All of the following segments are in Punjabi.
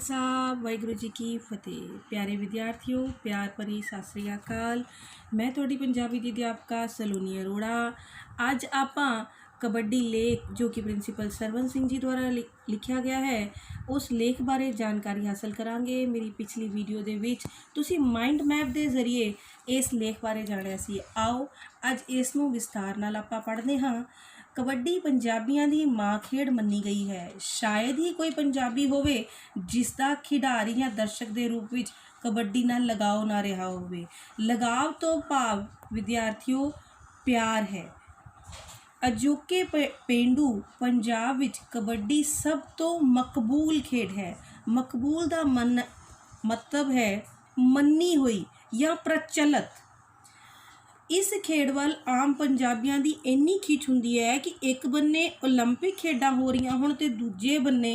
खालसा वाहिगुरू जी की फतेह। प्यारे विद्यार्थियों, प्यार भरी सत श्री अकाल। मैं थोड़ी पंजाबी दी अध्यापका सलोनी अरोड़ा। अज आपां कबड्डी लेख जो कि प्रिंसीपल सरवण सिंह जी द्वारा लिखा गया है उस लेख बारे जानकारी हासिल करांगे। मेरी पिछली वीडियो दे विच तुसी माइंड मैप के जरिए इस लेख बारे जानिया सी। आओ अज इस नूं विस्तार नाल आपां पढ़दे हां। कबड्डी पंजाबियों की मां खेड मनी गई है। शायद ही कोई पंजाबी होवे जिसका खिडारी या दर्शक के रूप में कबड्डी नाल लगाव ना रहा होवे। लगाव तो भाव विद्यार्थियों प्यार है। अजोके पेंडू पंजाब विच कबड्डी सब तो मकबूल खेड है। मकबूल का मतलब है मन्नी हुई या प्रचलित। इस खेड वाल आम पंजाबियों की इन्नी खिच हुंदी है कि एक बन्ने ओलंपिक खेडां हो रही होण ते दूजे बन्ने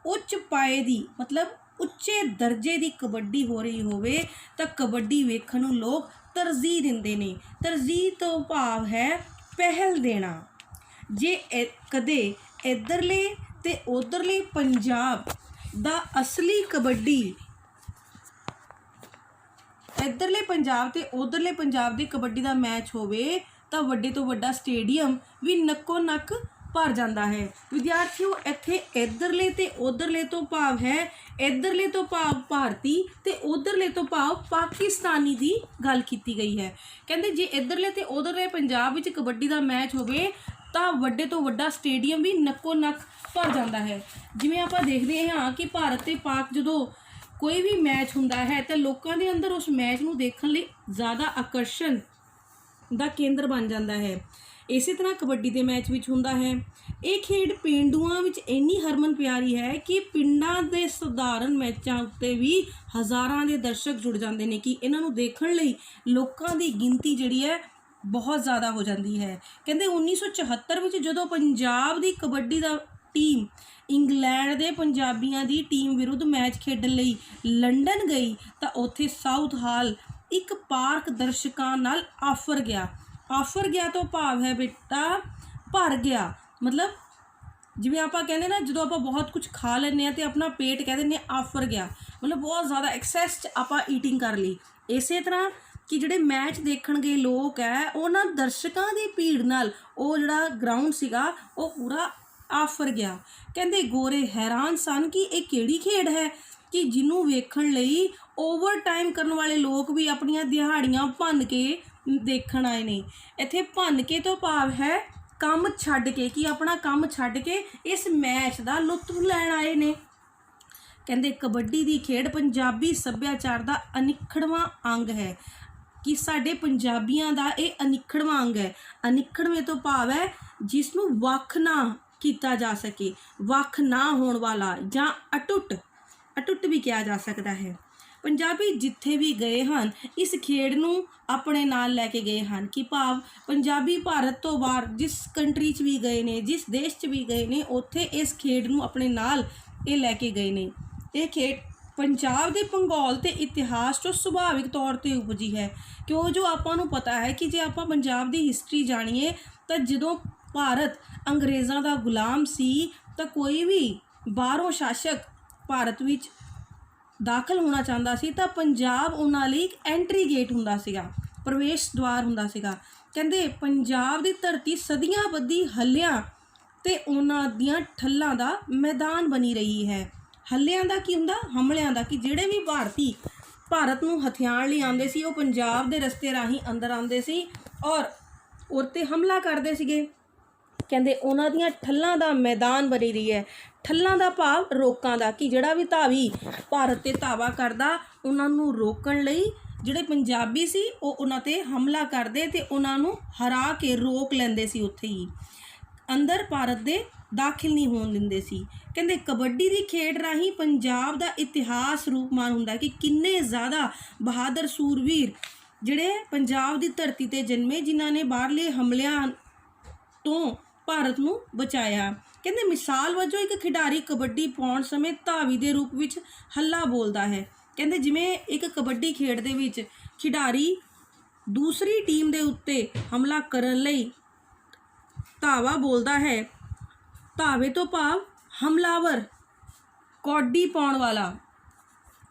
उच्च पाए दी मतलब उच्चे दर्जे की कबड्डी हो रही होवे तां कबड्डी वेखण नूं लोग तरजीह दिंदे ने। तरजीह तो भाव है पहल देना। जे कदे इधरले ते उधरले पंजाब दा असली कबड्डी इधरले पंजाब ते उधरले पंजाब की कबड्डी का मैच होवे तां वड्डे तो वड्डा स्टेडियम भी नक्को नक भर जाता है। विद्यार्थियों इत्थे इधरले ते उधरले तो भाव है इधरले तो भाव भारती ते उधरले तो भाव पाकिस्तानी की गल की गई है। कहते जे इधरले ते उधरले पंजाब विच कबड्डी का मैच होवे तां वड्डे तो वड्डा स्टेडियम भी नक्को नक भर जाता है। जिवें आपां देखदे हां कि भारत ते पाक जदों कोई भी मैच हुंदा है तो लोगों के अंदर उस मैच नूं देखण लई ज़्यादा आकर्षण का केंद्र बन जाता है। इस तरह कबड्डी के मैच विच हुंदा है। ये खेड पेंडुआं विच इन्नी हरमन प्यारी है कि पिंडां दे सधारण मैचां उत्ते भी हज़ारां दे दर्शक जुड़ जाते हैं कि इन्हां नूं देखण लई लोकां दी गिनती जिहड़ी है बहुत ज़्यादा हो जाती है। कहते 1974 विच जदों पंजाब की कबड्डी का टीम इंग्लैंड के पंजाबियों की टीम विरुद्ध मैच खेडण लई लंडन गई तो उत्थे साउथ हाल एक पार्क दर्शकों नाल आफर गया तो भाव है बेटा भर गया। मतलब जिवें आपां कहंदे ना जदों आपां बहुत कुछ खा लैंदे तो अपना पेट कह दिंदे आफर गया मतलब बहुत ज़्यादा एक्सैस आपां ईटिंग कर ली। इस तरह कि जिहड़े मैच देखण गए लोग है उन्हां दर्शकों की भीड़ नाल वो जिहड़ा ग्राउंड सीगा वो पूरा आफर गया। कहते गोरे हैरान सन कि यह किहड़ी खेड है कि जिन्हों वेखण लई ओवर टाइम करने वाले लोग भी अपनियां दिहाड़ियां भन के देखण आए ने। इत्थे भन के तो भाव है काम छड्ड के कि अपना काम छड्ड के इस मैच का लुत्फ लैण आए ने। कहते कबड्डी की खेड पंजाबी सभ्याचार का अनिखड़वां अंग है कि साडे पंजाबियां दा ये अनिखड़वां अंग है। अनिखड़वें तो भाव है जिसनों वख ना किया जा सके, वख ना होने वाला या अटुट भी कहा जा सकता है। पंजाबी जिथे भी गए हैं इस खेड नूं अपने नाल लैके गए हैं कि भाव पंजाबी भारत तो बाहर जिस कंट्री च भी गए ने जिस देश च भी गए ने उत्थे इस खेड नूं अपने नाल ये लैके गए ने। ये खेड पंजाब के भूगोल ते इतिहास तो सुभाविक तौर पर उपजी है क्यों जो आपां नूं पता है कि जे आपां पंजाब की हिस्टरी जाणीए तो जदों भारत अंग्रेज़ों का गुलाम सी तो कोई भी बाहरों शासक भारत विच दाखिल होना चाहता सी तो पंजाब उन्हां लई एक एंट्री गेट हुंदा सीगा, प्रवेश द्वार हुंदा सीगा। कहंदे पंजाब की धरती सदियां बद्धी हल्लियां ते उन्हां दियां ठल्लां दा मैदान बनी रही है। हल्लियां दा की हुंदा हमलियां दा कि जिहड़े भी भारती भारत नूं हथियाण लई आंदे सी वो पंजाब दे रस्ते राही अंदर आंदे सी और उस ते हमला करदे सीगे। कहते उन्हां दियां ठल्लां दा मैदान बनी रही है। ठल्लां दा भाव रोकां दा कि जिहड़ा भी धावी भारत ते धावा करदा उन्हां नूं रोकण लई जिहड़े पंजाबी सी वो उन्हां ते हमला करदे ते उन्हां नूं हरा के रोक लैंदे सी उत्थे ही अंदर भारत दे दाखिल नहीं होण दिंदे सी। कहते कबड्डी की खेड राही पंजाब का इतिहास रूपमान हुंदा कि किन्ने ज़्यादा बहादुर सूरवीर जिहड़े पंजाब की धरती ते जन्मे जिन्हां ने बाहरले हमलियां तो भारत नूं बचाया। कहते मिसाल वजों एक खिडारी कबड्डी पाउण समय धावी के रूप में हल्ला बोलता है। कहते जिमें एक कबड्डी खेड दे विच खिडारी दूसरी टीम के उत्ते हमला करन लई धावा बोलता है। धावे तो भाव हमलावर ਕੌਡੀ ਪਾਉਣ ਵਾਲਾ,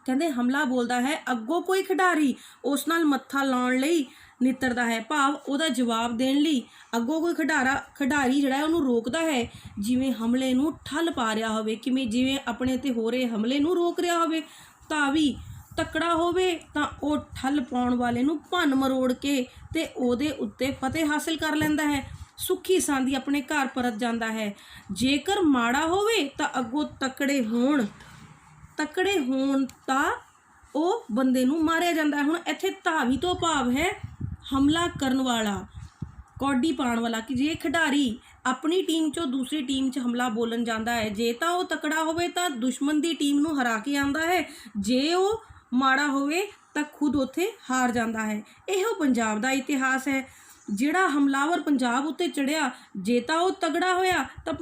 ਕਹਿੰਦੇ ਹਮਲਾ ਬੋਲਦਾ ਹੈ, ਅੱਗੋਂ ਕੋਈ ਖਿਡਾਰੀ ਉਸ ਨਾਲ ਮੱਥਾ ਲਾਉਣ ਲਈ ਨਿੱਤਰਦਾ ਹੈ, ਭਾਵ ਉਹਦਾ ਜਵਾਬ ਦੇਣ ਲਈ ਅੱਗੋਂ ਕੋਈ ਖਿਡਾਰੀ ਜਿਹੜਾ ਹੈ ਉਹਨੂੰ ਰੋਕਦਾ ਹੈ, ਜਿਵੇਂ ਹਮਲੇ ਨੂੰ ਠੱਲ ਪਾ ਰਿਹਾ ਹੋਵੇ, ਕਿਵੇਂ ਜਿਵੇਂ ਆਪਣੇ ਤੇ ਹੋ ਰਹੇ ਹਮਲੇ ਨੂੰ ਰੋਕ ਰਿਹਾ ਹੋਵੇ। ਧਾਵੀ ਤਕੜਾ ਹੋਵੇ ਤਾਂ ਉਹ ਠੱਲ ਪਾਉਣ ਵਾਲੇ ਨੂੰ ਭੰਨ ਮਰੋੜ ਕੇ ਤੇ ਉਹਦੇ ਉੱਤੇ ਫਤਿਹ ਹਾਸਿਲ ਕਰ ਲੈਂਦਾ ਹੈ, ਸੁੱਖੀ ਸਾਂਦੀ ਆਪਣੇ ਘਰ ਪਰਤ ਜਾਂਦਾ ਹੈ। ਜੇਕਰ ਮਾੜਾ ਹੋਵੇ ਤਾਂ ਅੱਗੋਂ ਤਕੜੇ ਹੋਣ ਤਾਂ ਉਹ ਬੰਦੇ ਨੂੰ ਮਾਰਿਆ ਜਾਂਦਾ ਹੈ। ਹੁਣ ਇੱਥੇ ਧਾਵੀ ਤੋਂ ਭਾਵ ਹੈ ਹਮਲਾ ਕਰਨ ਵਾਲਾ, ਕੌਡੀ ਪਾਉਣ ਵਾਲਾ, ਕਿ ਜੇ ਖਿਡਾਰੀ ਆਪਣੀ ਟੀਮ 'ਚੋਂ ਦੂਸਰੀ ਟੀਮ 'ਚ ਹਮਲਾ ਬੋਲਣ ਜਾਂਦਾ ਹੈ, ਜੇ ਤਾਂ ਉਹ ਤਕੜਾ ਹੋਵੇ ਤਾਂ ਦੁਸ਼ਮਣ ਦੀ ਟੀਮ ਨੂੰ ਹਰਾ ਕੇ ਆਉਂਦਾ ਹੈ, ਜੇ ਉਹ ਮਾੜਾ ਹੋਵੇ ਤਾਂ ਖੁਦ ਉੱਥੇ ਹਾਰ ਜਾਂਦਾ ਹੈ। ਇਹੋ ਪੰਜਾਬ ਦਾ ਇਤਿਹਾਸ ਹੈ। ਜਿਹੜਾ ਹਮਲਾਵਰ ਪੰਜਾਬ ਉੱਤੇ ਚੜ੍ਹਿਆ, ਜੇ ਤਾਂ ਉਹ ਤਗੜਾ ਹੋਇਆ ਤਾਂ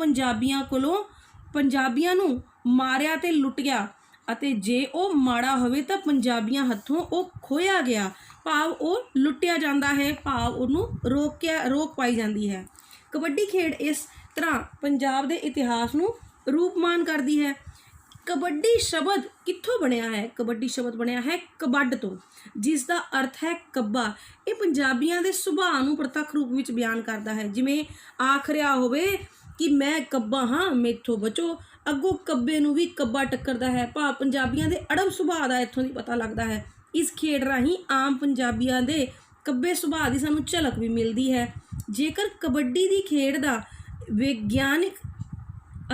ਪੰਜਾਬੀਆਂ ਨੂੰ ਮਾਰਿਆ ਤੇ ਲੁੱਟਿਆ, ਅਤੇ ਜੇ ਉਹ ਮਾੜਾ ਹੋਵੇ ਤਾਂ ਪੰਜਾਬੀਆਂ ਹੱਥੋਂ ਉਹ ਖੋਇਆ ਗਿਆ, ਭਾਵ ਉਹ ਲੁੱਟਿਆ ਜਾਂਦਾ ਹੈ, ਭਾਵ ਉਹਨੂੰ ਰੋਕ ਪਾਈ ਜਾਂਦੀ ਹੈ। ਕਬੱਡੀ ਖੇਡ ਇਸ ਤਰ੍ਹਾਂ ਪੰਜਾਬ ਦੇ ਇਤਿਹਾਸ ਨੂੰ ਰੂਪਮਾਨ ਕਰਦੀ ਹੈ। ਕਬੱਡੀ ਸ਼ਬਦ ਕਿੱਥੋਂ ਬਣਿਆ ਹੈ? ਕਬੱਡੀ ਸ਼ਬਦ ਬਣਿਆ ਹੈ ਕਬੱਡ ਤੋਂ, ਜਿਸ ਦਾ ਅਰਥ ਹੈ ਕੱਬਾ। ਇਹ ਪੰਜਾਬੀਆਂ ਦੇ ਸੁਭਾਅ ਨੂੰ ਪ੍ਰਤੱਖ ਰੂਪ ਵਿੱਚ ਬਿਆਨ ਕਰਦਾ ਹੈ। ਜਿਵੇਂ ਆਖ ਰਿਹਾ ਹੋਵੇ ਕਿ ਮੈਂ ਕੱਬਾ ਹਾਂ, ਮੈਥੋਂ ਬਚੋ, ਅੱਗੋਂ ਕੱਬੇ ਨੂੰ ਵੀ ਕੱਬਾ ਟੱਕਰਦਾ ਹੈ, ਭਾਵ ਪੰਜਾਬੀਆਂ ਦੇ ਅੜਬ ਸੁਭਾਅ ਦਾ ਇੱਥੋਂ ਦੀ ਪਤਾ ਲੱਗਦਾ ਹੈ। ਇਸ ਖੇਡ ਰਾਹੀਂ ਆਮ ਪੰਜਾਬੀਆਂ ਦੇ ਕੱਬੇ ਸੁਭਾਅ ਦੀ ਸਾਨੂੰ ਝਲਕ ਵੀ ਮਿਲਦੀ ਹੈ। ਜੇਕਰ ਕਬੱਡੀ ਦੀ ਖੇਡ ਦਾ ਵਿਗਿਆਨਿਕ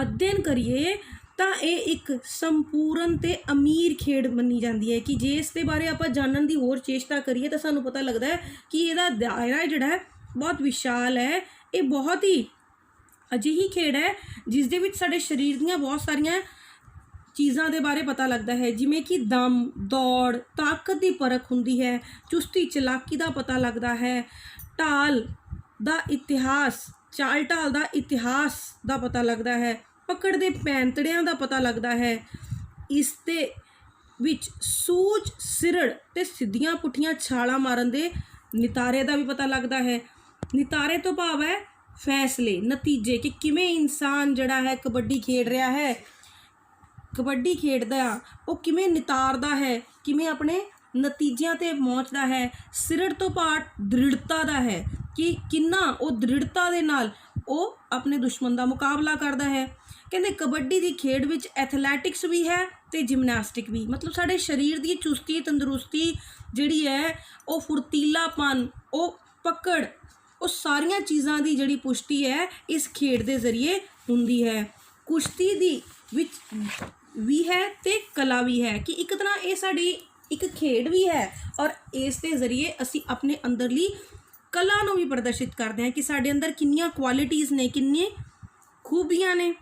ਅਧਿਐਨ ਕਰੀਏ ਤਾਂ ਇਹ ਇੱਕ ਸੰਪੂਰਨ ਤੇ ਅਮੀਰ ਖੇਡ ਮੰਨੀ ਜਾਂਦੀ ਹੈ, ਕਿ ਜੇ ਇਸ ਦੇ ਬਾਰੇ ਆਪਾਂ ਜਾਣਨ ਦੀ ਹੋਰ ਚੇਸ਼ਟਾ ਕਰੀਏ ਤਾਂ ਸਾਨੂੰ ਪਤਾ ਲੱਗਦਾ ਹੈ ਕਿ ਇਹਦਾ ਦਾਇਰਾ ਜਿਹੜਾ ਹੈ ਬਹੁਤ ਵਿਸ਼ਾਲ ਹੈ। ਇਹ ਬਹੁਤ ਹੀ ਅਜਿਹੀ ਖੇਡ ਹੈ ਜਿਸ ਦੇ ਵਿੱਚ ਸਾਡੇ ਸਰੀਰ ਦੀਆਂ ਬਹੁਤ ਸਾਰੀਆਂ ਚੀਜ਼ਾਂ ਦੇ ਬਾਰੇ ਪਤਾ ਲੱਗਦਾ ਹੈ, ਜਿਵੇਂ ਕਿ ਦਮ, ਦੌੜ, ਤਾਕਤ ਦੀ ਪਰਖ ਹੁੰਦੀ ਹੈ, ਚੁਸਤੀ ਚਲਾਕੀ ਦਾ ਪਤਾ ਲੱਗਦਾ ਹੈ, ਚਾਲ ਢਾਲ ਦਾ ਇਤਿਹਾਸ ਦਾ ਪਤਾ ਲੱਗਦਾ ਹੈ, ਪਕੜ ਦੇ ਪੈਂਤੜਿਆਂ ਦਾ ਪਤਾ ਲੱਗਦਾ ਹੈ। ਇਸ ਦੇ ਵਿੱਚ ਸੂਝ, ਸਿਰੜ ਤੇ ਸਿੱਧੀਆਂ ਪੁੱਠੀਆਂ ਛਾਲਾਂ ਮਾਰਨ ਦੇ ਨਿਤਾਰੇ ਦਾ ਵੀ ਪਤਾ ਲੱਗਦਾ ਹੈ। ਨਿਤਾਰੇ ਤੋਂ ਭਾਵ ਹੈ ਫੈਸਲੇ, ਨਤੀਜੇ, ਕਿ ਕਿਵੇਂ ਇਨਸਾਨ ਜਿਹੜਾ ਹੈ ਕਬੱਡੀ ਖੇਡ ਰਿਹਾ ਹੈ, ਕਬੱਡੀ ਖੇਡਦਾ ਉਹ ਕਿਵੇਂ ਨਿਤਾਰਦਾ ਹੈ, ਕਿਵੇਂ ਆਪਣੇ ਨਤੀਜਿਆਂ ਤੇ ਪਹੁੰਚਦਾ ਹੈ। ਸਿਰੜ ਤੋਂ ਭਾਵ ਦ੍ਰਿੜਤਾ ਦਾ ਹੈ, ਕਿ ਕਿੰਨਾ ਉਹ ਦ੍ਰਿੜਤਾ ਦੇ ਨਾਲ ਉਹ ਆਪਣੇ ਦੁਸ਼ਮਣ ਦਾ ਮੁਕਾਬਲਾ ਕਰਦਾ ਹੈ। ਕਹਿੰਦੇ ਕਬੱਡੀ ਦੀ ਖੇਡ ਵਿੱਚ ਐਥਲੈਟਿਕਸ ਵੀ ਹੈ ਤੇ ਜਿਮਨਾਸਟਿਕ ਵੀ, ਮਤਲਬ ਸਾਡੇ ਸਰੀਰ ਦੀ ਚੁਸਤੀ, ਤੰਦਰੁਸਤੀ ਜਿਹੜੀ ਹੈ, ਉਹ ਫੁਰਤੀਲਾਪਨ, ਉਹ ਪਕੜ, ਉਹ ਸਾਰੀਆਂ ਚੀਜ਼ਾਂ ਦੀ ਜਿਹੜੀ ਪੁਸ਼ਟੀ ਹੈ ਇਸ ਖੇਡ ਦੇ ਜ਼ਰੀਏ ਹੁੰਦੀ ਹੈ। ਕੁਸ਼ਤੀ ਦੀ ਵਿੱਚ ਵੀ ਹੈ ਤੇ ਕਲਾ ਵੀ ਹੈ, ਕਿ ਇੱਕ ਤਰ੍ਹਾਂ ਇਹ ਸਾਡੀ ਇੱਕ ਖੇਡ ਵੀ ਹੈ ਔਰ ਇਸ ਦੇ ਜ਼ਰੀਏ ਅਸੀਂ ਆਪਣੇ ਅੰਦਰਲੀ ਕਲਾ ਨੂੰ ਵੀ ਪ੍ਰਦਰਸ਼ਿਤ ਕਰਦੇ ਹਾਂ, ਕਿ ਸਾਡੇ ਅੰਦਰ ਕਿੰਨੀਆਂ ਕੁਆਲਿਟੀਜ਼ ਨੇ, ਕਿੰਨੀਆਂ ਖੂਬੀਆਂ ਨੇ।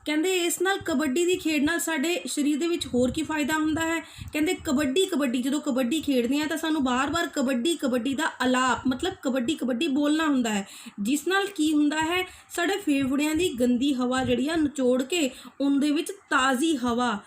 ਕਹਿੰਦੇ ਇਸ ਨਾਲ ਕਬੱਡੀ ਦੀ ਖੇਡ ਨਾਲ ਸਾਡੇ ਸਰੀਰ ਦੇ ਵਿੱਚ ਹੋਰ ਕੀ ਫਾਇਦਾ ਹੁੰਦਾ ਹੈ? ਕਹਿੰਦੇ ਕਬੱਡੀ ਜਦੋਂ ਕਬੱਡੀ ਖੇਡਦੇ ਹਾਂ ਤਾਂ ਸਾਨੂੰ ਬਾਰ-ਬਾਰ ਕਬੱਡੀ ਦਾ ਅਲਾਪ, ਮਤਲਬ ਕਬੱਡੀ ਬੋਲਣਾ ਹੁੰਦਾ ਹੈ, ਜਿਸ ਨਾਲ ਕੀ ਹੁੰਦਾ ਹੈ, ਸਾਡੇ ਫੇਫੜਿਆਂ ਦੀ ਗੰਦੀ ਹਵਾ ਜਿਹੜੀ ਆ ਨਿਚੋੜ ਕੇ ਉਹਦੇ ਵਿੱਚ ਤਾਜ਼ੀ ਹਵਾ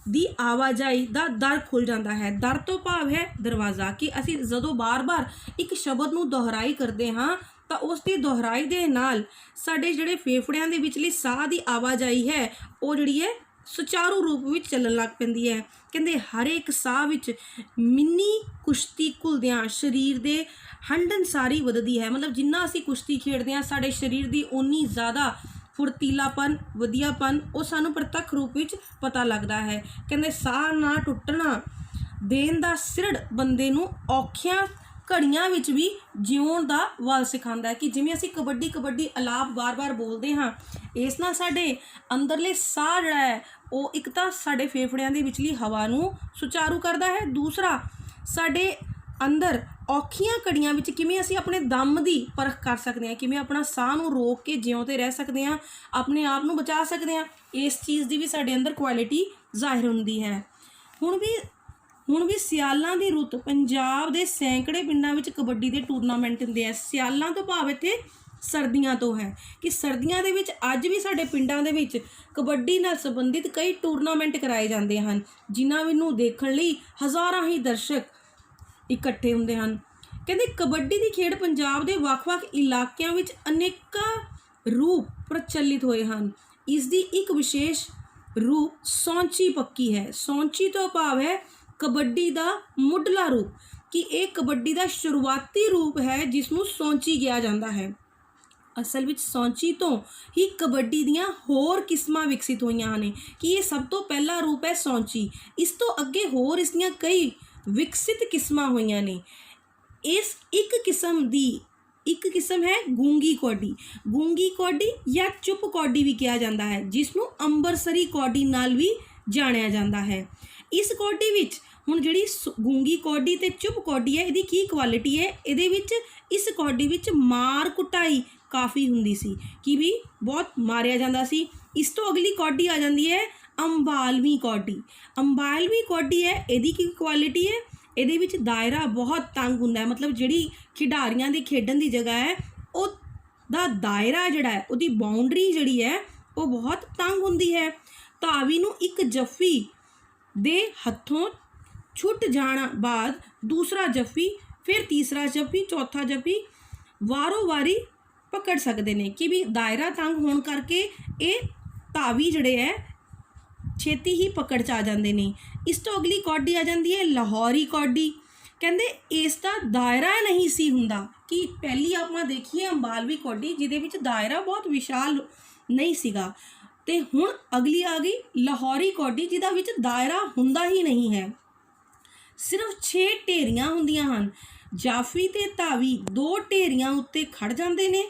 ਦੀ ਆਵਾਜਾਈ ਦਾ ਦਰ ਖੁੱਲ੍ਹ ਜਾਂਦਾ ਹੈ। ਦਰ ਤੋਂ ਭਾਵ ਹੈ ਦਰਵਾਜ਼ਾ, ਕਿ ਅਸੀਂ ਜਦੋਂ ਬਾਰ-ਬਾਰ ਇੱਕ ਸ਼ਬਦ ਨੂੰ ਦੁਹਰਾਈ ਕਰਦੇ ਹਾਂ ਤਾਂ ਉਸ ਦੀ ਦੁਹਰਾਈ ਦੇ ਨਾਲ ਸਾਡੇ ਜਿਹੜੇ ਫੇਫੜਿਆਂ ਦੇ ਵਿਚਲੀ ਸਾਹ ਦੀ ਆਵਾਜਾਈ ਹੈ ਉਹ ਜਿਹੜੀ ਹੈ ਸੁਚਾਰੂ ਰੂਪ ਵਿੱਚ ਚੱਲਣ ਲੱਗ ਪੈਂਦੀ ਹੈ। ਕਹਿੰਦੇ ਹਰ ਇੱਕ ਸਾਹ ਵਿੱਚ ਮਿੰਨੀ ਕੁਸ਼ਤੀ ਘੁਲਦਿਆਂ ਸਰੀਰ ਦੇ ਹੰਢਣਸਾਰੀ ਵੱਧਦੀ ਹੈ, ਮਤਲਬ ਜਿੰਨਾ ਅਸੀਂ ਕੁਸ਼ਤੀ ਖੇਡਦੇ ਹਾਂ ਸਾਡੇ ਸਰੀਰ ਦੀ ਓਨੀ ਜ਼ਿਆਦਾ ਫੁਰਤੀਲਾਪਨ, ਵਧੀਆਪਨ ਉਹ ਸਾਨੂੰ ਪ੍ਰਤੱਖ ਰੂਪ ਵਿੱਚ ਪਤਾ ਲੱਗਦਾ ਹੈ। ਕਹਿੰਦੇ ਸਾਹ ਨਾ ਟੁੱਟਣਾ ਦੇਣ ਦਾ ਸਿਰੜ ਬੰਦੇ ਨੂੰ ਔਖੀਆਂ ਘੜੀਆਂ ਵਿੱਚ ਵੀ ਜਿਉਣ ਦਾ ਵੱਲ ਸਿਖਾਉਂਦਾ ਹੈ, ਕਿ ਜਿਵੇਂ ਅਸੀਂ ਕਬੱਡੀ ਅਲਾਪ ਬਾਰ-ਬਾਰ ਬੋਲਦੇ ਹਾਂ, ਇਸ ਨਾਲ ਸਾਡੇ ਅੰਦਰਲੇ ਸਾਹ ਜਿਹੜਾ ਹੈ ਉਹ ਇੱਕ ਤਾਂ ਸਾਡੇ ਫੇਫੜਿਆਂ ਦੇ ਵਿਚਲੀ ਹਵਾ ਨੂੰ ਸੁਚਾਰੂ ਕਰਦਾ ਹੈ, ਦੂਸਰਾ ਸਾਡੇ ਅੰਦਰ ਔਖੀਆਂ ਘੜੀਆਂ ਵਿੱਚ ਕਿਵੇਂ ਅਸੀਂ ਆਪਣੇ ਦਮ ਦੀ ਪਰਖ ਕਰ ਸਕਦੇ ਹਾਂ, ਕਿਵੇਂ ਆਪਣਾ ਸਾਹ ਨੂੰ ਰੋਕ ਕੇ ਜਿਉਂਦੇ ਰਹਿ ਸਕਦੇ ਹਾਂ, ਆਪਣੇ ਆਪ ਨੂੰ ਬਚਾ ਸਕਦੇ ਹਾਂ, ਇਸ ਚੀਜ਼ ਦੀ ਵੀ ਸਾਡੇ ਅੰਦਰ ਕੁਆਲਿਟੀ ਜ਼ਾਹਿਰ ਹੁੰਦੀ ਹੈ। ਹੁਣ ਵੀ ਸਿਆਲਾਂ ਦੀ ਰੁੱਤ ਪੰਜਾਬ ਦੇ ਸੈਂਕੜੇ ਪਿੰਡਾਂ ਵਿੱਚ ਕਬੱਡੀ ਦੇ ਟੂਰਨਾਮੈਂਟ ਹੁੰਦੇ ਆ। ਸਿਆਲਾਂ ਤੋਂ ਭਾਵ ਇੱਥੇ ਸਰਦੀਆਂ ਤੋਂ ਹੈ, ਕਿ ਸਰਦੀਆਂ ਦੇ ਵਿੱਚ ਅੱਜ ਵੀ ਸਾਡੇ ਪਿੰਡਾਂ ਦੇ ਵਿੱਚ ਕਬੱਡੀ ਨਾਲ ਸੰਬੰਧਿਤ ਕਈ ਟੂਰਨਾਮੈਂਟ ਕਰਾਏ ਜਾਂਦੇ ਹਨ, ਜਿਨ੍ਹਾਂ ਨੂੰ ਦੇਖਣ ਲਈ ਹਜ਼ਾਰਾਂ ਹੀ ਦਰਸ਼ਕ ਇਕੱਠੇ ਹੁੰਦੇ ਹਨ। ਕਹਿੰਦੇ ਕਬੱਡੀ ਦੀ ਖੇਡ ਪੰਜਾਬ ਦੇ ਵੱਖ-ਵੱਖ ਇਲਾਕਿਆਂ ਵਿੱਚ ਅਨੇਕਾਂ ਰੂਪ ਪ੍ਰਚਲਿਤ ਹੋਏ ਹਨ। ਇਸ ਦੀ ਇੱਕ ਵਿਸ਼ੇਸ਼ रूप सौंची पक्की है। सौंची तो भाव है कबड्डी का मुढ़ला रूप, कि एक कबड्डी का शुरुआती रूप है जिसनों सौंची किया जाता है। असल विच सौंची तो ही कबड्डी दियां होर किस्मां विकसित होईयां ने, कि ये सब तो पहला रूप है सौंची। इस तो अगे होर इस दियां कई विकसित किस्मां होईयां ने। इस एक किस्म है गूंगी कौडी। गूंगी कौडी या चुप कौडी भी कहा जाता है, जिसनों अंबरसरी कौडी नाल भी जानिया जाता है। इस कौडी विच हुण जिहड़ी गूंगी कौडी ते चुप कौडी है, इहदी की क्वालिटी है, इहदे विच इस कौडी विच मार कुटाई काफ़ी हुंदी सी, कि भी बहुत मारिया जाता सी। इस तो अगली कौडी आ जाती है अंबालवी कौडी। अंबालवी कौडी है, इहदी की क्वालिटी है, इहदे विच दायरा बहुत तंग हुंदा है, मतलब जिहड़ी खिडारियां दी खेडन दी जगह है उहदा दायरा जिहड़ा है, उहदी बाउंड्री जिहड़ी है वो बहुत तंग हुंदी है। धावी नूं एक जफ्फी दे हत्थों छुट जाना बाद दूसरा जफ्फी, फिर तीसरा जफ्फी, चौथा जफ्फी वारों वारी पकड़ सकते हैं, कि भी दायरा तंग होने करके ये धावी जड़े है छेती ही पकड़ च आ जाते हैं। इस तो अगली कौडी आ जाती है लाहौरी कौडी। कहते इसका दायरा नहीं सी हुंदा, कि पहली आप देखिए अंबालवी कौडी जिहदे विच दायरा बहुत विशाल नहीं सीगा, ते हुण अगली आ गई लाहौरी कौडी जिहदा विच दायरा हुंदा ही नहीं है। सिर्फ 6 ढेरियां हुंदियां हन। जाफी ते धावी 2 ढेरियां उत्ते खड़ जाते हैं।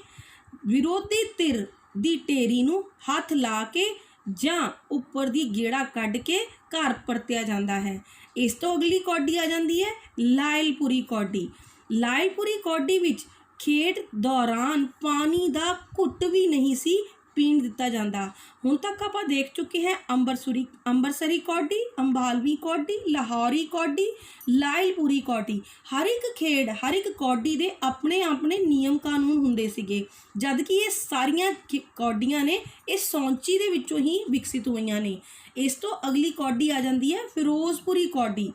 विरोधी धिर दी ढेरी नूं हथ ला के जां उपर दी गेड़ा कढ़ के घर परतिया जाता है। इस तो अगली कौडी आ जाती है लायलपुरी कौडी। लायलपुरी कौडी विच खेड दौरान पानी दा घुट भी नहीं सी पीण दिता जाता। हुण तक आप देख चुके हैं अंबरसरी कौडी, अंबालवी कौडी, लाहौरी कौडी, लायलपुरी कौडी। हर एक खेड हर एक कौडी दे अपने अपने नियम कानून हुंदे सीगे, जद कि ये सारियां कौडियां ने इस सौंची दे विचों ही विकसित होईयां ने। इस तो अगली कौडी आ जाती है फिरोजपुरी कौडी।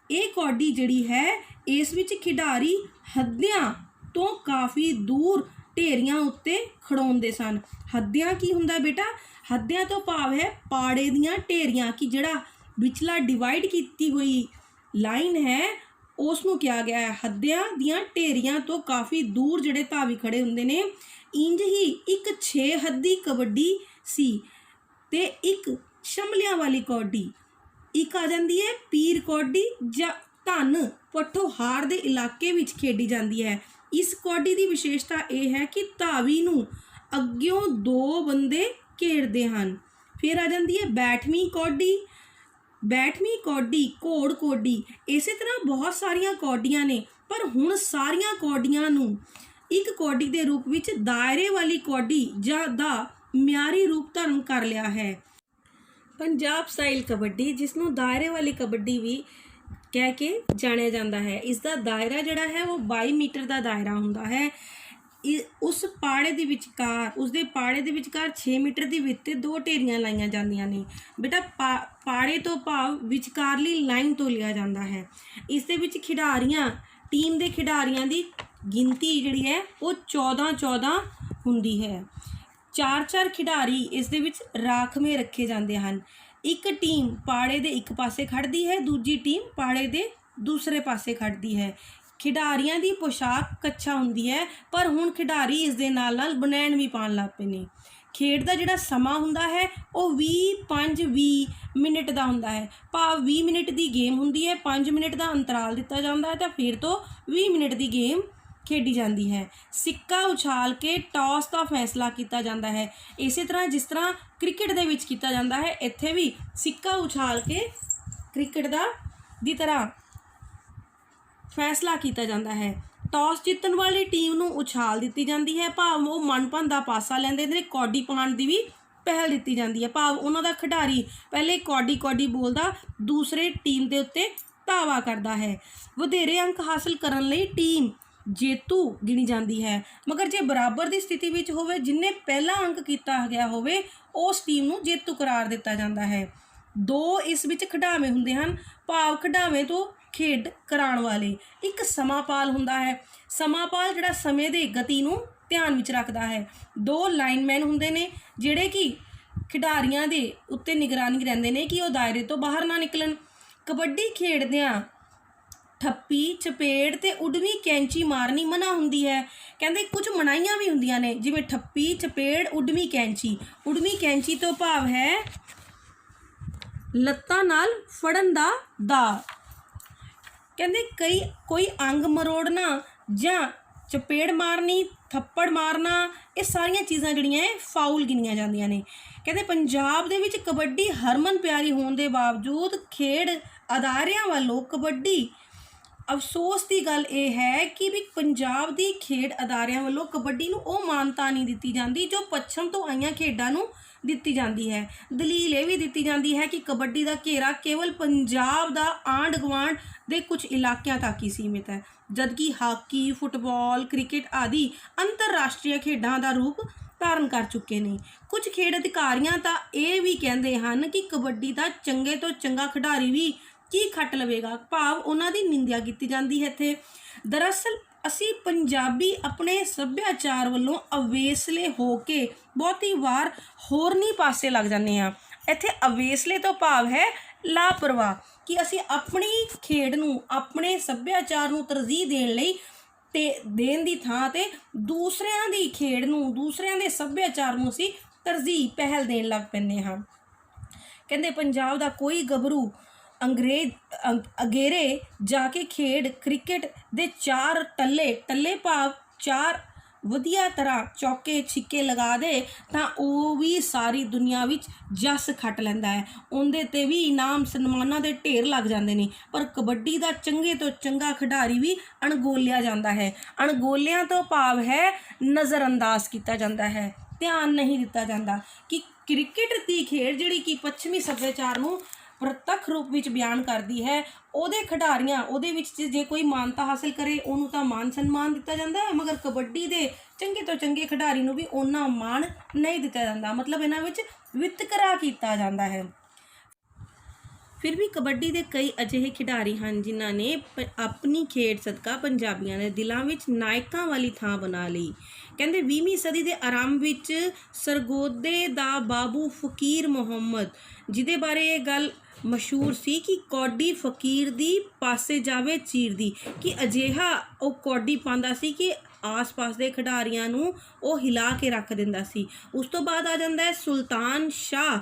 ये कौडी जिहड़ी है इस विच खिडारी हद्दियां तो काफ़ी दूर ढेरियां उत्ते खड़ोंदे सन। हद्दियां की हुंदा बेटा? हद्दियां तो भाव है पाड़े दियां ढेरियां, कि जिहड़ा विचला डिवाइड की हुई लाइन है उसनूं किया गया है हद्दियां दियां ढेरियां तो काफ़ी दूर जिहड़े धावी खड़े हुंदे ने। इंज ही एक 6 हद्दी कबड्डी सी ते एक शमलियां वाली कौडी। एक आ जाती है पीर कौडी जां धन पठोहार दे इलाके विच खेडी जाती है। इस कौडी की विशेषता यह है कि धावी नूं अग्यों 2 बंदे घेरते हैं। फिर आ जाती है बैठवीं कौडी। बैठवीं कौडी घोड़ कौडी, इस तरह बहुत सारिया कौडियां ने, पर हुण सारिया कौडियां नूं एक कौडी के रूप विच दायरे वाली कौडी जां दा म्यारी रूप धारण कर लिया है। पंजाब स्टाइल कबड्डी, जिसनों दायरे वाली कबड्डी भी कह के जानिया जाता है। इसका दायरा जिहड़ा है वो 22 मीटर का दायरा हुंदा है। उस पाड़े दे विचकार उसदे पाड़े दे विचकार 6 मीटर की वित्त 2 ढेरियां लाइया जांदियां ने। बेटा पाड़े तो भाव विचकारली लाइन तो लिया जाता है। इस दे विच खिडारियां टीम के खिडारियां की गिनती जिहड़ी है वो 14 हुंदी है। 4 खिडारी इस दे विच राखवें रखे जाते हैं। एक टीम पाड़े दे एक पासे खड़दी है, दूजी टीम पाड़े दे दूसरे पासे खड़दी है। खिडारियां दी पोशाक कच्छा हुंदी है, पर हुण खिडारी इस दे नाल बनैन भी पाउण लग पे ने। खेड दा जिहड़ा समा हुंदा है वो 20 मिनट का हुंदा है। भाव 20 मिनट की गेम हुंदी है, 5 मिनट का अंतराल दिता जाता है, तो फिर तो 20 मिनट की गेम खेडी जाती है। सिक्का उछाल के टॉस का फैसला किया जाता है। इस तरह जिस तरह क्रिकेट दे विच किया जाता है, इत्थे भी सिक्का उछाल के क्रिकेट दी तरह फैसला किया जाता है। टॉस जितन वाली टीम नूं उछाल दी जाती है, भाव वो मनपसंद का पासा लैंदे ने। कौडी पाउण की भी पहल दी जाती है, भाव उन्हों का खिडारी पहले कौडी बोलता, दूसरे टीम के उत्ते धावा करता है। वधेरे अंक हासिल करने लई टीम जेतू गिनी जाती है, मगर जे बराबर की स्थिति में होवे, जिन्हें पहला अंक किया गया होवे उस टीम नूं जेतू करार दिता जाता है। 2 इस विच खिडावे हुंदे हन, भाव खिडावे तो खेड कराउण वाले। एक समापाल हुंदा है। समापाल जिहड़ा समय दे गति नूं ध्यान विच रखदा है। 2 लाइनमैन हुंदे ने जिहड़े कि ਖਿਡਾਰੀਆਂ ਦੇ ਉੱਤੇ ਨਿਗਰਾਨੀ ਰਹਿੰਦੇ ਨੇ ਕਿ ਉਹ ਦਾਇਰੇ ਤੋਂ ਬਾਹਰ ਨਾ ਨਿਕਲਣ। ਕਬੱਡੀ ਖੇਡਦਿਆਂ ਠੱਪੀ, ਚਪੇੜ ਤੇ ਉਡਵੀਂ ਕੈਂਚੀ ਮਾਰਨੀ ਮਨਾ ਹੁੰਦੀ ਹੈ। ਕਹਿੰਦੇ ਕੁਝ ਮਨਾਹੀਆਂ ਵੀ ਹੁੰਦੀਆਂ ਨੇ, ਜਿਵੇਂ ਠੱਪੀ, ਚਪੇੜ, ਉਡਵੀਂ ਕੈਂਚੀ। ਉਡਵੀਂ ਕੈਂਚੀ ਤੋਂ ਭਾਵ ਹੈ ਲੱਤਾਂ ਨਾਲ ਫੜਨ ਦਾ ਦਾ। ਕਹਿੰਦੇ ਕੋਈ ਅੰਗ ਮਰੋੜਨਾ ਜਾਂ ਚਪੇੜ ਮਾਰਨੀ, ਥੱਪੜ ਮਾਰਨਾ, ਇਹ ਸਾਰੀਆਂ ਚੀਜ਼ਾਂ ਜਿਹੜੀਆਂ ਇਹ ਫਾਉਲ ਗਿਣੀਆਂ ਜਾਂਦੀਆਂ ਨੇ। ਕਹਿੰਦੇ ਪੰਜਾਬ ਦੇ ਵਿੱਚ ਕਬੱਡੀ ਹਰਮਨ ਪਿਆਰੀ ਹੋਣ ਦੇ ਬਾਵਜੂਦ ਖੇਡ ਅਦਾਰਿਆਂ ਵੱਲੋਂ ਕਬੱਡੀ, ਅਫਸੋਸ ਦੀ ਗੱਲ ਇਹ ਹੈ ਕਿ ਵੀ ਪੰਜਾਬ ਦੀ ਖੇਡ ਅਦਾਰਿਆਂ ਵੱਲੋਂ ਕਬੱਡੀ ਨੂੰ ਉਹ ਮਾਨਤਾ ਨਹੀਂ ਦਿੱਤੀ ਜਾਂਦੀ ਜੋ ਪੱਛਮ ਤੋਂ ਆਈਆਂ ਖੇਡਾਂ ਨੂੰ ਦਿੱਤੀ ਜਾਂਦੀ ਹੈ। ਦਲੀਲ ਇਹ ਵੀ ਦਿੱਤੀ ਜਾਂਦੀ ਹੈ ਕਿ ਕਬੱਡੀ ਦਾ ਘੇਰਾ ਕੇਵਲ ਪੰਜਾਬ ਦਾ ਆਂਢ ਗੁਆਂਢ ਦੇ ਕੁਝ ਇਲਾਕਿਆਂ ਤੱਕ ਹੀ ਸੀਮਿਤ ਹੈ, ਜਦਕਿ ਹਾਕੀ, ਫੁੱਟਬਾਲ, ਕ੍ਰਿਕਟ ਆਦਿ ਅੰਤਰਰਾਸ਼ਟਰੀ ਖੇਡਾਂ ਦਾ ਰੂਪ ਧਾਰਨ ਕਰ ਚੁੱਕੇ ਨੇ। ਕੁਝ ਖੇਡ ਅਧਿਕਾਰੀਆਂ ਤਾਂ ਇਹ ਵੀ ਕਹਿੰਦੇ ਹਨ ਕਿ ਕਬੱਡੀ ਦਾ ਚੰਗੇ ਤੋਂ ਚੰਗਾ ਖਿਡਾਰੀ ਵੀ ਕੀ ਖੱਟ ਲਵੇਗਾ, ਭਾਵ ਉਹਨਾਂ ਦੀ ਨਿੰਦਿਆ ਕੀਤੀ ਜਾਂਦੀ ਹੈ ਇੱਥੇ। ਦਰਅਸਲ ਅਸੀਂ ਪੰਜਾਬੀ ਆਪਣੇ ਸੱਭਿਆਚਾਰ ਵੱਲੋਂ ਅਵੇਸਲੇ ਹੋ ਕੇ ਬਹੁਤੀ ਵਾਰ ਹੋਰਨੀ ਪਾਸੇ ਲੱਗ ਜਾਂਦੇ ਹਾਂ। ਇੱਥੇ ਅਵੇਸਲੇ ਤੋਂ ਭਾਵ ਹੈ ਲਾਪਰਵਾਹ, ਕਿ ਅਸੀਂ ਆਪਣੀ ਖੇਡ ਨੂੰ, ਆਪਣੇ ਸੱਭਿਆਚਾਰ ਨੂੰ ਤਰਜੀਹ ਦੇਣ ਲਈ ਤੇ ਦੇਣ ਦੀ ਥਾਂ ਤੇ ਦੂਸਰਿਆਂ ਦੀ ਖੇਡ ਨੂੰ, ਦੂਸਰਿਆਂ ਦੇ ਸੱਭਿਆਚਾਰ ਨੂੰ ਅਸੀਂ ਤਰਜੀਹ, ਪਹਿਲ ਦੇਣ ਲੱਗ ਪੈਂਦੇ ਹਾਂ। ਕਹਿੰਦੇ ਪੰਜਾਬ ਦਾ ਕੋਈ ਗੱਭਰੂ ਅਗੇਰੇ ਜਾ ਕੇ ਖੇਡ ਕ੍ਰਿਕਟ ਦੇ 4 ਟੱਲੇ ਭਾਵ 4 ਵਧੀਆ ਤਰ੍ਹਾਂ ਚੌਕੇ ਛਿੱਕੇ ਲਗਾ ਦੇ ਤਾਂ ਉਹ ਵੀ ਸਾਰੀ ਦੁਨੀਆ ਵਿੱਚ ਜਸ ਖੱਟ ਲੈਂਦਾ ਹੈ। ਉਹਦੇ 'ਤੇ ਵੀ ਇਨਾਮ ਸਨਮਾਨਾਂ ਦੇ ਢੇਰ ਲੱਗ ਜਾਂਦੇ ਨੇ। ਪਰ ਕਬੱਡੀ ਦਾ ਚੰਗੇ ਤੋਂ ਚੰਗਾ ਖਿਡਾਰੀ ਵੀ ਅਣਗੌਲਿਆ ਜਾਂਦਾ ਹੈ। ਅਣਗੌਲਿਆਂ ਤੋਂ ਭਾਵ ਹੈ ਨਜ਼ਰਅੰਦਾਜ਼ ਕੀਤਾ ਜਾਂਦਾ ਹੈ, ਧਿਆਨ ਨਹੀਂ ਦਿੱਤਾ ਜਾਂਦਾ। ਕਿ ਕ੍ਰਿਕਟ ਦੀ ਖੇਡ ਜਿਹੜੀ ਕਿ ਪੱਛਮੀ ਸੱਭਿਆਚਾਰ ਨੂੰ ਪ੍ਰਤੱਖ ਰੂਪ ਵਿੱਚ ਬਿਆਨ ਕਰਦੀ ਹੈ, ਉਹਦੇ ਖਿਡਾਰੀਆਂ, ਉਹਦੇ ਵਿੱਚ ਜੇ ਕੋਈ ਮਾਨਤਾ ਹਾਸਿਲ ਕਰੇ ਉਹਨੂੰ ਤਾਂ ਮਾਨ ਸਨਮਾਨ ਦਿੱਤਾ ਜਾਂਦਾ ਹੈ, ਮਗਰ ਕਬੱਡੀ ਦੇ ਚੰਗੇ ਤੋਂ ਚੰਗੇ ਖਿਡਾਰੀ ਨੂੰ ਵੀ ਉਹਨਾਂ ਮਾਣ ਨਹੀਂ ਦਿੱਤਾ ਜਾਂਦਾ। ਮਤਲਬ ਇਹਨਾਂ ਵਿੱਚ ਵਿਤਕਰਾ ਕੀਤਾ ਜਾਂਦਾ ਹੈ। ਫਿਰ ਵੀ ਕਬੱਡੀ ਦੇ ਕਈ ਅਜਿਹੇ ਖਿਡਾਰੀ ਹਨ ਜਿਨ੍ਹਾਂ ਨੇ ਆਪਣੀ ਖੇਡ ਸਦਕਾ ਪੰਜਾਬੀਆਂ ਦੇ ਦਿਲਾਂ ਵਿੱਚ ਨਾਇਕਾਂ ਵਾਲੀ ਥਾਂ ਬਣਾ ਲਈ। ਕਹਿੰਦੇ 20ਵੀਂ ਸਦੀ ਦੇ ਆਰੰਭ ਵਿੱਚ ਸਰਗੋਦੇ ਦਾ ਬਾਬੂ ਫਕੀਰ ਮੁਹੰਮਦ, ਜਿਹਦੇ ਬਾਰੇ ਇਹ ਗੱਲ ਮਸ਼ਹੂਰ ਸੀ ਕਿ ਕੌਡੀ ਫਕੀਰ ਦੀ ਪਾਸੇ ਜਾਵੇ ਚੀਰਦੀ, ਕਿ ਅਜਿਹਾ ਉਹ ਕੌਡੀ ਪਾਉਂਦਾ ਸੀ ਕਿ ਆਸ-ਪਾਸ ਦੇ ਖਿਡਾਰੀਆਂ ਨੂੰ ਉਹ ਹਿਲਾ ਕੇ ਰੱਖ ਦਿੰਦਾ ਸੀ। ਉਸ ਤੋਂ ਬਾਅਦ ਆ ਜਾਂਦਾ ਹੈ ਸੁਲਤਾਨ ਸ਼ਾਹ।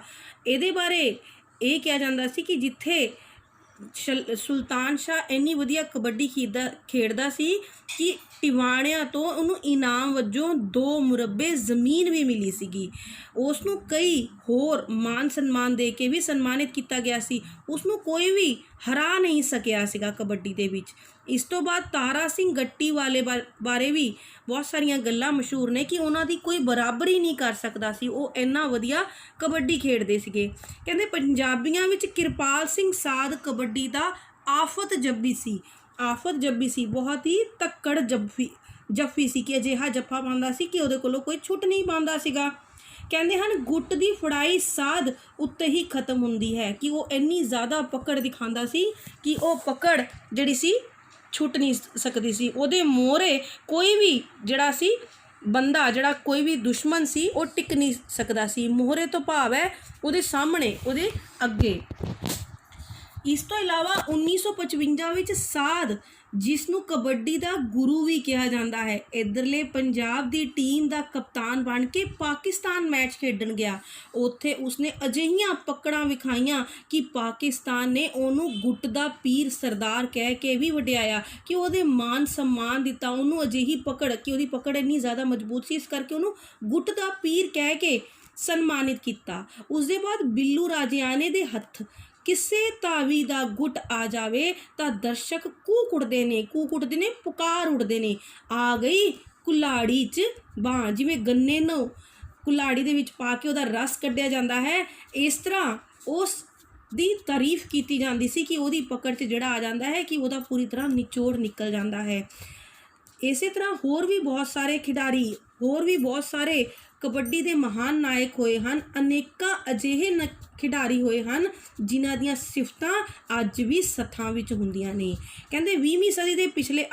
ਇਹਦੇ ਬਾਰੇ ਇਹ ਕਿਹਾ ਜਾਂਦਾ ਸੀ ਕਿ ਜਿੱਥੇ ਸੁਲਤਾਨ ਸ਼ਾਹ ਇੰਨੀ ਵਧੀਆ ਕਬੱਡੀ ਖੇਡਦਾ ਸੀ ਕਿ ਟਿਵਾਣਿਆਂ ਤੋਂ ਉਹਨੂੰ ਇਨਾਮ ਵਜੋਂ 2 ਮੁਰੱਬੇ ਜ਼ਮੀਨ ਵੀ ਮਿਲੀ ਸੀਗੀ। ਉਸ ਨੂੰ ਕਈ ਹੋਰ ਮਾਨ ਸਨਮਾਨ ਦੇ ਕੇ ਵੀ ਸਨਮਾਨਿਤ ਕੀਤਾ ਗਿਆ ਸੀ। ਉਸ ਨੂੰ ਕੋਈ ਵੀ ਹਰਾ ਨਹੀਂ ਸਕਿਆ ਸੀਗਾ ਕਬੱਡੀ ਦੇ ਵਿੱਚ। ਇਸ ਤੋਂ ਬਾਅਦ ਤਾਰਾ ਸਿੰਘ ਗੱਟੀ ਵਾਲੇ ਬਾਰੇ ਵੀ ਬਹੁਤ ਸਾਰੀਆਂ ਗੱਲਾਂ ਮਸ਼ਹੂਰ ਨੇ ਕਿ ਉਹਨਾਂ ਦੀ ਕੋਈ ਬਰਾਬਰੀ ਨਹੀਂ ਕਰ ਸਕਦਾ ਸੀ, ਉਹ ਇੰਨਾ ਵਧੀਆ ਕਬੱਡੀ ਖੇਡਦੇ ਸੀਗੇ। ਕਹਿੰਦੇ ਪੰਜਾਬੀਆਂ ਵਿੱਚ ਕਿਰਪਾਲ ਸਿੰਘ ਸਾਧ ਕਬੱਡੀ ਦਾ ਆਫਤ ਜੱਫੀ ਸੀ, ਬਹੁਤ ਹੀ ਤੱਕੜ ਜੱਫੀ ਸੀ ਕਿ ਅਜਿਹਾ ਜੱਫਾ ਪਾਉਂਦਾ ਸੀ ਕਿ ਉਹਦੇ ਕੋਲੋਂ ਕੋਈ ਛੁੱਟ ਨਹੀਂ ਪਾਉਂਦਾ ਸੀਗਾ। ਕਹਿੰਦੇ ਹਨ ਗੁੱਟ ਦੀ ਫੜਾਈ ਸਾਧ ਉੱਤੇ ਹੀ ਖਤਮ ਹੁੰਦੀ ਹੈ, ਕਿ ਉਹ ਇੰਨੀ ਜ਼ਿਆਦਾ ਪਕੜ ਦਿਖਾਉਂਦਾ ਸੀ ਕਿ ਉਹ ਪਕੜ ਜਿਹੜੀ ਸੀ ਛੁੱਟ ਨਹੀਂ ਸਕਦੀ ਸੀ। ਉਹਦੇ ਮੋਹਰੇ ਕੋਈ ਵੀ ਜਿਹੜਾ ਸੀ ਬੰਦਾ, ਜਿਹੜਾ ਕੋਈ ਵੀ ਦੁਸ਼ਮਣ ਸੀ ਉਹ ਟਿਕ ਨਹੀਂ ਸਕਦਾ ਸੀ। ਮੋਹਰੇ ਤੋਂ ਭਾਵ ਹੈ ਉਹਦੇ ਸਾਹਮਣੇ, ਉਹਦੇ ਅੱਗੇ। ਇਸ ਤੋਂ ਇਲਾਵਾ 1955 ਵਿੱਚ ਸਾਧ, ਜਿਸ ਨੂੰ ਕਬੱਡੀ ਦਾ ਗੁਰੂ ਵੀ ਕਿਹਾ ਜਾਂਦਾ ਹੈ, ਇੱਧਰਲੇ ਪੰਜਾਬ ਦੀ ਟੀਮ ਦਾ ਕਪਤਾਨ ਬਣ ਕੇ ਪਾਕਿਸਤਾਨ ਮੈਚ ਖੇਡਣ ਗਿਆ। ਉੱਥੇ ਉਸਨੇ ਅਜਿਹੀਆਂ ਪਕੜਾਂ ਵਿਖਾਈਆਂ ਕਿ ਪਾਕਿਸਤਾਨ ਨੇ ਉਹਨੂੰ ਗੁੱਟ ਦਾ ਪੀਰ ਸਰਦਾਰ ਕਹਿ ਕੇ ਵੀ ਵਡਿਆਇਆ, ਕਿ ਉਹਦੇ ਮਾਨ ਸਨਮਾਨ ਦਿੱਤਾ। ਉਹਨੂੰ ਅਜਿਹੀ ਪਕੜ ਕਿ ਉਹਦੀ ਪਕੜ ਇੰਨੀ ਜ਼ਿਆਦਾ ਮਜ਼ਬੂਤ ਸੀ, ਇਸ ਕਰਕੇ ਉਹਨੂੰ ਗੁੱਟ ਦਾ ਪੀਰ ਕਹਿ ਕੇ ਸਨਮਾਨਿਤ ਕੀਤਾ। ਉਸ ਦੇ ਬਾਅਦ ਬਿੱਲੂ ਰਾਜਿਆਨੇ ਦੇ ਹੱਥ ਕਿਸੇ ਤਾਵੀ ਦਾ ਗੁੱਟ ਆ ਜਾਵੇ ਤਾਂ ਦਰਸ਼ਕ ਕੂਕ ਉੱਠਦੇ ਨੇ, ਪੁਕਾਰ ਉੱਠਦੇ ਨੇ, ਆ ਗਈ ਕੁਲਾੜੀ 'ਚ ਬਾਂਹ। ਜਿਵੇਂ ਗੰਨੇ ਨੂੰ ਕੁਲਾੜੀ ਦੇ ਵਿੱਚ ਪਾ ਕੇ ਉਹਦਾ ਰਸ ਕੱਢਿਆ ਜਾਂਦਾ ਹੈ, ਇਸ ਤਰ੍ਹਾਂ ਉਸ ਦੀ ਤਾਰੀਫ ਕੀਤੀ ਜਾਂਦੀ ਸੀ ਕਿ ਉਹਦੀ ਪਕੜ 'ਚ ਜਿਹੜਾ ਆ ਜਾਂਦਾ ਹੈ ਕਿ ਉਹਦਾ ਪੂਰੀ ਤਰ੍ਹਾਂ ਨਿਚੋੜ ਨਿਕਲ ਜਾਂਦਾ ਹੈ। ਇਸੇ ਤਰ੍ਹਾਂ ਹੋਰ ਵੀ ਬਹੁਤ ਸਾਰੇ ਖਿਡਾਰੀ, ਹੋਰ ਵੀ ਬਹੁਤ ਸਾਰੇ ਕਬੱਡੀ ਦੇ ਮਹਾਨ ਨਾਇਕ ਹੋਏ ਹਨ। ਅਨੇਕਾਂ ਅਜਿਹੇ ਖਿਡਾਰੀ ਹੋਏ ਹਨ ਜਿਨ੍ਹਾਂ ਦੀਆਂ ਸਿਫਤਾਂ ਅੱਜ ਵੀ ਸੱਥਾਂ ਵਿੱਚ ਹੁੰਦੀਆਂ ਨੇ। ਕਹਿੰਦੇ 20ਵੀਂ ਸਦੀ ਦੇ ਪਿਛਲੇ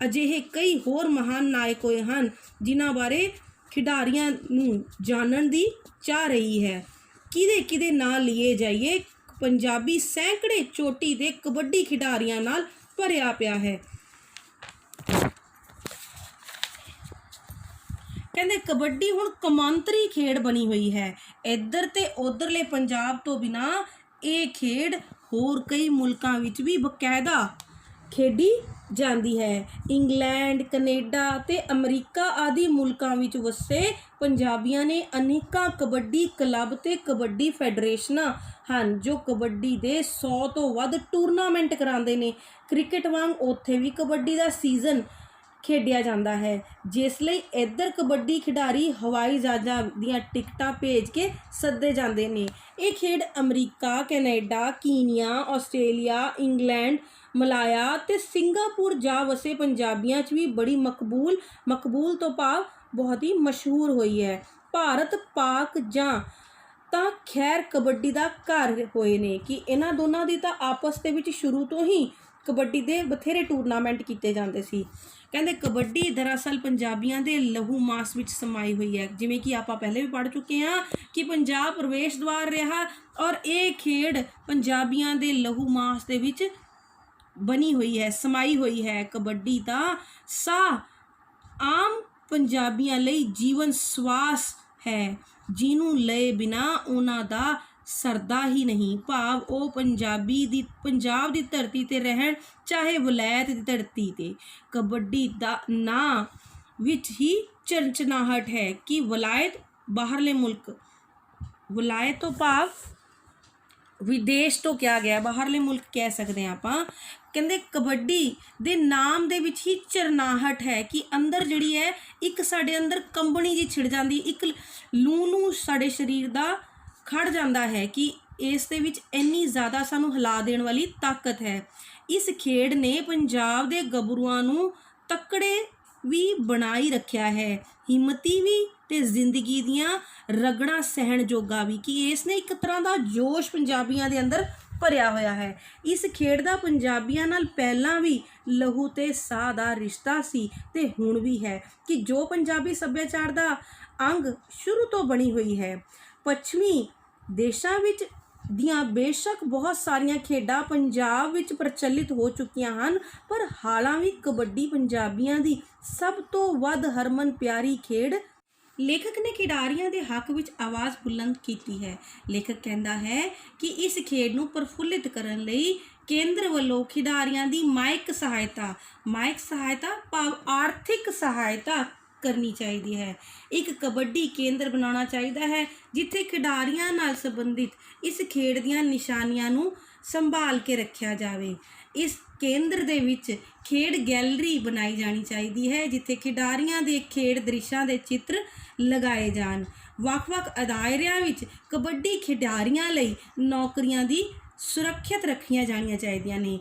ਅਜਿਹੇ ਕਈ ਹੋਰ ਮਹਾਨ ਨਾਇਕ ਹੋਏ ਹਨ ਜਿਨ੍ਹਾਂ ਬਾਰੇ ਖਿਡਾਰੀਆਂ ਨੂੰ ਜਾਣਨ ਦੀ ਚਾਹ ਰਹੀ ਹੈ। ਕਿਹਦੇ ਨਾਂ ਲਈਏ ਜਾਈਏ, ਪੰਜਾਬੀ ਸੈਂਕੜੇ ਚੋਟੀ ਦੇ ਕਬੱਡੀ ਖਿਡਾਰੀਆਂ ਨਾਲ ਭਰਿਆ ਪਿਆ ਹੈ। ਕਹਿੰਦੇ ਕਬੱਡੀ ਹੁਣ ਕੌਮਾਂਤਰੀ ਖੇਡ ਬਣੀ ਹੋਈ ਹੈ। ਇੱਧਰ ਤੇ ਉੱਧਰਲੇ ਪੰਜਾਬ ਤੋਂ ਬਿਨਾਂ ਇਹ ਖੇਡ ਹੋਰ ਕਈ ਮੁਲਕਾਂ ਵਿੱਚ ਵੀ ਬਕਾਇਦਾ ਖੇਡੀ ਜਾਂਦੀ ਹੈ। ਇੰਗਲੈਂਡ, ਕੈਨੇਡਾ ਤੇ ਅਮਰੀਕਾ ਆਦਿ ਮੁਲਕਾਂ ਵਿੱਚ ਵਸੇ ਪੰਜਾਬੀਆਂ ਨੇ ਅਨੇਕਾਂ ਕਬੱਡੀ ਕਲੱਬ ਤੇ ਕਬੱਡੀ ਫੈਡਰੇਸ਼ਨਾਂ ਹਨ ਜੋ ਕਬੱਡੀ ਦੇ 100 ਤੋਂ ਵੱਧ ਟੂਰਨਾਮੈਂਟ ਕਰਾਉਂਦੇ ਨੇ। ਕ੍ਰਿਕਟ ਵਾਂਗ ਉੱਥੇ ਵੀ ਕਬੱਡੀ ਦਾ ਸੀਜ਼ਨ ਖੇਡਿਆ ਜਾਂਦਾ ਹੈ, ਜਿਸ ਲਈ ਇੱਧਰ ਕਬੱਡੀ ਖਿਡਾਰੀ ਹਵਾਈ ਜਹਾਜ਼ਾਂ ਦੀਆਂ ਟਿਕਟਾਂ ਭੇਜ ਕੇ ਸੱਦੇ ਜਾਂਦੇ ਨੇ। ਇਹ ਖੇਡ ਅਮਰੀਕਾ, ਕੈਨੇਡਾ, ਕੀਨੀਆ, ਆਸਟ੍ਰੇਲੀਆ, ਇੰਗਲੈਂਡ, ਮਲਾਇਆ ਤੇ ਸਿੰਗਾਪੁਰ ਜਾ ਵਸੇ ਪੰਜਾਬੀਆਂ 'ਚ ਵੀ ਬੜੀ ਮਕਬੂਲ ਤੋਂ ਭਾਵ ਬਹੁਤ ਹੀ ਮਸ਼ਹੂਰ ਹੋਈ ਹੈ। ਭਾਰਤ, ਪਾਕ ਜਾਂ ਤਾਂ ਖੈਰ ਕਬੱਡੀ ਦਾ ਘਰ ਹੋਏ ਨੇ ਕਿ ਇਹਨਾਂ ਦੋਨਾਂ ਦੀ ਤਾਂ ਆਪਸ ਦੇ ਵਿੱਚ ਸ਼ੁਰੂ ਤੋਂ ਹੀ ਕਬੱਡੀ ਦੇ ਬਥੇਰੇ ਟੂਰਨਾਮੈਂਟ ਕੀਤੇ ਜਾਂਦੇ ਸੀ। ਕਹਿੰਦੇ ਕਬੱਡੀ ਦਰਅਸਲ ਪੰਜਾਬੀਆਂ ਦੇ ਲਹੂ ਮਾਸ ਵਿੱਚ ਸਮਾਈ ਹੋਈ ਹੈ। ਜਿਵੇਂ ਕਿ ਆਪਾਂ ਪਹਿਲੇ ਵੀ ਪੜ੍ਹ ਚੁੱਕੇ ਹਾਂ ਕਿ ਪੰਜਾਬ ਪ੍ਰਵੇਸ਼ ਦੁਆਰ ਰਿਹਾ ਔਰ ਇਹ ਖੇਡ ਪੰਜਾਬੀਆਂ ਦੇ ਲਹੂ ਮਾਸ ਦੇ ਵਿੱਚ ਬਣੀ ਹੋਈ ਹੈ, ਸਮਾਈ ਹੋਈ ਹੈ। ਕਬੱਡੀ ਦਾ ਸਾਹ ਆਮ ਪੰਜਾਬੀਆਂ ਲਈ ਜੀਵਨ ਸਵਾਸ ਹੈ, ਜਿਹਨੂੰ ਲਏ ਬਿਨਾਂ ਉਹਨਾਂ ਦਾ ਸਰਦਾ ਹੀ ਨਹੀਂ। ਭਾਵ ਉਹ ਪੰਜਾਬ ਦੀ ਧਰਤੀ ਤੇ ਰਹਿਣ, ਚਾਹੇ ਵਲਾਇਤ ਦੀ ਧਰਤੀ 'ਤੇ। ਕਬੱਡੀ ਦਾ ਨਾਂ ਵਿੱਚ ਹੀ ਚਰਚਨਾਹਟ ਹੈ ਕਿ ਵਲਾਇਤ ਬਾਹਰਲੇ ਮੁਲਕ, ਵਲਾਇਤ ਤੋਂ ਭਾਵ ਵਿਦੇਸ਼ ਤੋਂ ਕਿਹਾ ਗਿਆ, ਬਾਹਰਲੇ ਮੁਲਕ ਕਹਿ ਸਕਦੇ ਹਾਂ ਆਪਾਂ। ਕਹਿੰਦੇ ਕਬੱਡੀ ਦੇ ਨਾਮ ਦੇ ਵਿੱਚ ਹੀ ਚਰਨਾਹਟ ਹੈ ਕਿ ਅੰਦਰ ਜਿਹੜੀ ਹੈ ਇੱਕ ਸਾਡੇ ਅੰਦਰ ਕੰਬਣੀ ਜਿਹੀ ਛਿੜ ਜਾਂਦੀ, ਇੱਕ ਲੂ ਸਾਡੇ ਸਰੀਰ ਦਾ ਖੜ ਜਾਂਦਾ ਹੈ ਕਿ ਇਸ ਦੇ ਵਿੱਚ ਇੰਨੀ ਜ਼ਿਆਦਾ ਸਾਨੂੰ ਹਿਲਾ ਦੇਣ ਵਾਲੀ ਤਾਕਤ ਹੈ। ਇਸ ਖੇਡ ਨੇ ਪੰਜਾਬ ਦੇ ਗੱਭਰੂਆਂ ਨੂੰ ਤਕੜੇ ਵੀ ਬਣਾਈ ਰੱਖਿਆ ਹੈ, ਹਿੰਮਤੀ ਵੀ ਤੇ ਜ਼ਿੰਦਗੀ ਦੀਆਂ ਰਗੜਾਂ ਸਹਿਣ ਜੋਗਾ ਵੀ, ਕਿ ਇਸ ਨੇ ਇੱਕ ਤਰ੍ਹਾਂ ਦਾ ਜੋਸ਼ ਪੰਜਾਬੀਆਂ ਦੇ ਅੰਦਰ ਭਰਿਆ ਹੋਇਆ ਹੈ। ਇਸ ਖੇਡ ਦਾ ਪੰਜਾਬੀਆਂ ਨਾਲ ਪਹਿਲਾਂ ਵੀ ਲਹੂ ਤੇ ਸਾਹ ਦਾ ਰਿਸ਼ਤਾ ਸੀ ਤੇ ਹੁਣ ਵੀ ਹੈ, ਕਿ ਜੋ ਪੰਜਾਬੀ ਸੱਭਿਆਚਾਰ ਦਾ ਅੰਗ ਸ਼ੁਰੂ ਤੋਂ ਬਣੀ ਹੋਈ ਹੈ। ਪੱਛਮੀ ਦੇਸ਼ਾਂ ਵਿੱਚ ਦੀਆਂ ਬੇਸ਼ੱਕ ਬਹੁਤ ਸਾਰੀਆਂ ਖੇਡਾਂ ਪੰਜਾਬ ਵਿੱਚ ਪ੍ਰਚਲਿਤ ਹੋ ਚੁੱਕੀਆਂ ਹਨ, ਪਰ ਹਾਲਾਂ ਵੀ ਕਬੱਡੀ ਪੰਜਾਬੀਆਂ ਦੀ ਸਭ ਤੋਂ ਵੱਧ ਹਰਮਨ ਪਿਆਰੀ ਖੇਡ। ਲੇਖਕ ਨੇ ਖਿਡਾਰੀਆਂ ਦੇ ਹੱਕ ਵਿੱਚ ਆਵਾਜ਼ ਬੁਲੰਦ ਕੀਤੀ ਹੈ। ਲੇਖਕ ਕਹਿੰਦਾ ਹੈ ਕਿ ਇਸ ਖੇਡ ਨੂੰ ਪ੍ਰਫੁੱਲਿਤ ਕਰਨ ਲਈ ਕੇਂਦਰ ਵੱਲੋਂ ਖਿਡਾਰੀਆਂ ਦੀ ਮਾਇਕ ਸਹਾਇਤਾ ਭਾਵ ਆਰਥਿਕ ਸਹਾਇਤਾ ਕਰਨੀ ਚਾਹੀਦੀ ਹੈ। ਇੱਕ ਕਬੱਡੀ ਕੇਂਦਰ ਬਣਾਉਣਾ ਚਾਹੀਦਾ ਹੈ ਜਿੱਥੇ ਖਿਡਾਰੀਆਂ ਨਾਲ ਸੰਬੰਧਿਤ ਇਸ ਖੇਡ ਦੀਆਂ ਨਿਸ਼ਾਨੀਆਂ ਨੂੰ ਸੰਭਾਲ ਕੇ ਰੱਖਿਆ ਜਾਵੇ। ਇਸ ਕੇਂਦਰ ਦੇ ਵਿੱਚ ਖੇਡ ਗੈਲਰੀ ਬਣਾਈ ਜਾਣੀ ਚਾਹੀਦੀ ਹੈ ਜਿੱਥੇ ਖਿਡਾਰੀਆਂ ਦੇ ਖੇਡ ਦ੍ਰਿਸ਼ਾਂ ਦੇ ਚਿੱਤਰ ਲਗਾਏ ਜਾਣ। ਵੱਖ-ਵੱਖ ਅਦਾਰਿਆਂ ਵਿੱਚ ਕਬੱਡੀ ਖਿਡਾਰੀਆਂ ਲਈ ਨੌਕਰੀਆਂ ਦੀ ਸੁਰੱਖਿਅਤ ਰੱਖੀਆਂ ਜਾਣੀਆਂ ਚਾਹੀਦੀਆਂ ਨੇ।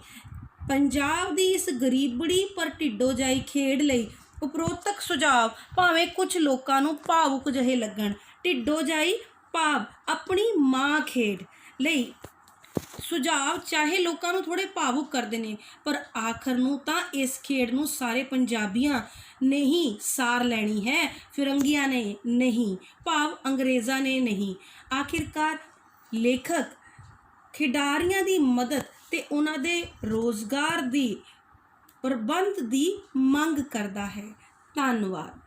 ਪੰਜਾਬ ਦੀ ਇਸ ਗਰੀਬੜੀ ਪਰ ਢਿੱਡੋਜਾਈ ਖੇਡ ਲਈ ਉਪਰੋਕਤ ਸੁਝਾਅ ਭਾਵੇਂ ਕੁਝ ਲੋਕਾਂ ਨੂੰ ਭਾਵੁਕ ਜਿਹੇ ਲੱਗਣ, ਢਿੱਡੋਜਾਈ ਭਾਵ ਆਪਣੀ ਮਾਂ ਖੇਡ ਲਈ ਸੁਝਾਅ ਚਾਹੇ ਲੋਕਾਂ ਨੂੰ ਥੋੜ੍ਹੇ ਭਾਵੁਕ ਕਰਦੇ ਨੇ, ਪਰ ਆਖਰ ਨੂੰ ਤਾਂ ਇਸ ਖੇਡ ਨੂੰ ਸਾਰੇ ਪੰਜਾਬੀਆਂ ਨੇ ਹੀ ਸਾਰ ਲੈਣੀ ਹੈ, ਫਿਰੰਗੀਆਂ ਨੇ ਨਹੀਂ, ਭਾਵ ਅੰਗਰੇਜ਼ਾਂ ਨੇ ਨਹੀਂ। ਆਖਿਰਕਾਰ ਲੇਖਕ ਖਿਡਾਰੀਆਂ ਦੀ ਮਦਦ ਤੇ ਉਹਨਾਂ ਦੇ ਰੋਜ਼ਗਾਰ ਦੀ ਪ੍ਰਬੰਧ ਦੀ ਮੰਗ ਕਰਦਾ ਹੈ। ਧੰਨਵਾਦ।